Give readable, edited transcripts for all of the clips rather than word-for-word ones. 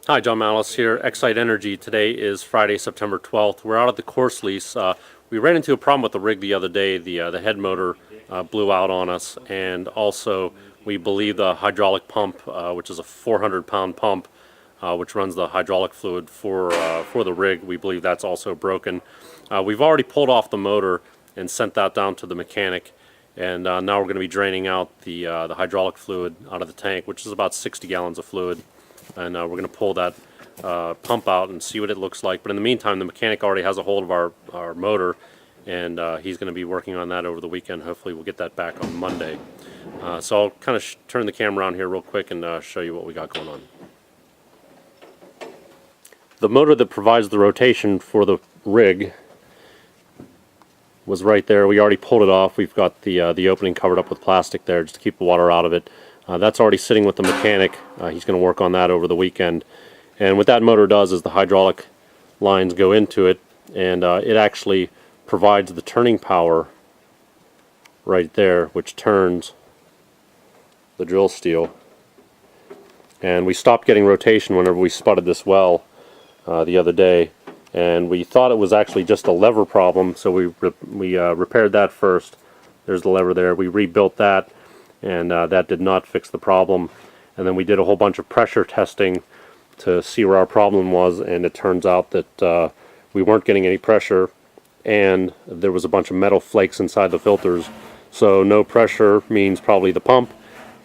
Hi, John Malice here, Excite Energy. Today is Friday, September 12th. We're out at the Corse lease. We ran into a problem with the rig the other day. The head motor blew out on us, and also we believe the hydraulic pump, which is a 400-pound pump, which runs the hydraulic fluid for the rig, we believe that's also broken. We've already pulled off the motor and sent that down to the mechanic, and now we're going to be draining out the hydraulic fluid out of the tank, which is about 60 gallons of fluid. And we're going to pull that pump out and see what it looks like. But in the meantime, the mechanic already has a hold of our motor, and he's going to be working on that over the weekend. Hopefully we'll get that back on Monday. So I'll kind of turn the camera around here real quick and show you what we got going on. The motor that provides the rotation for the rig was right there. We already pulled it off. We've got the opening covered up with plastic there just to keep the water out of it. That's already sitting with the mechanic. He's going to work on that over the weekend. And what that motor does is the hydraulic lines go into it, and it actually provides the turning power right there, which turns the drill steel. And we stopped getting rotation whenever we spotted this well the other day, and we thought it was actually just a lever problem, so we repaired that first. There's the lever there. We rebuilt that, and that did not fix the problem. And then we did a whole bunch of pressure testing to see where our problem was, and it turns out that we weren't getting any pressure, and there was a bunch of metal flakes inside the filters. So no pressure means probably the pump,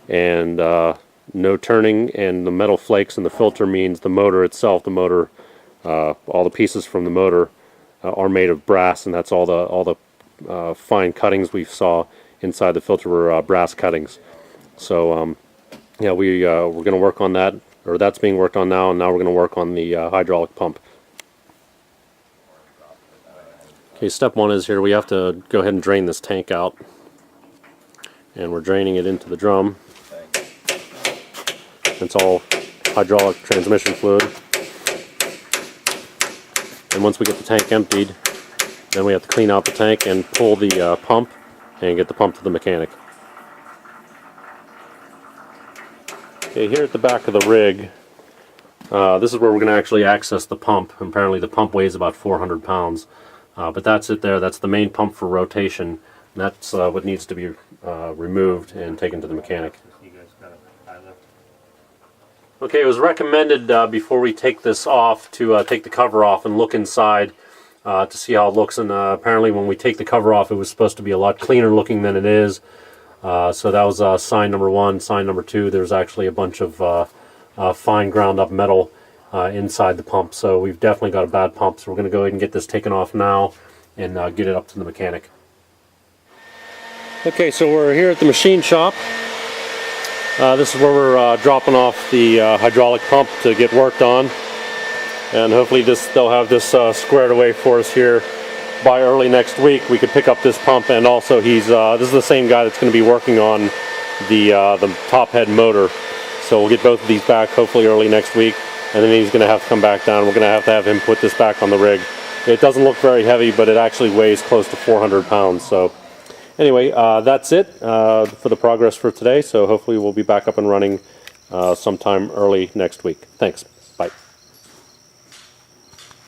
and no turning, and the metal flakes in the filter means the motor itself. The motor, all the pieces from the motor are made of brass, and that's all the fine cuttings we saw inside the filter were brass cuttings. So yeah, we're going to work on that, or that's being worked on now, and now we're going to work on the hydraulic pump. Okay, step one is here we have to go ahead and drain this tank out, and we're draining it into the drum. It's all hydraulic transmission fluid, and once we get the tank emptied, then we have to clean out the tank and pull the pump and get the pump to the mechanic. Okay, here at the back of the rig, this is where we're going to actually access the pump. Apparently the pump weighs about 400 pounds, but that's it there. That's the main pump for rotation. That's what needs to be removed and taken to the mechanic. Okay, it was recommended before we take this off to take the cover off and look inside to see how it looks, and apparently when we take the cover off it was supposed to be a lot cleaner looking than it is. So that was sign number one. Sign number two, there's actually a bunch of fine ground up metal inside the pump, so we've definitely got a bad pump. So we're going to go ahead and get this taken off now and get it up to the mechanic. Okay, so we're here at the machine shop. This is where we're dropping off the hydraulic pump to get worked on, and hopefully they'll have this squared away for us here by early next week. We could pick up this pump, and also this is the same guy that's going to be working on the top head motor. So we'll get both of these back hopefully early next week, and then he's going to have to come back down. We're going to have him put this back on the rig. It doesn't look very heavy, but it actually weighs close to 400 pounds. So anyway, that's it for the progress for today. So hopefully we'll be back up and running sometime early next week. Thanks.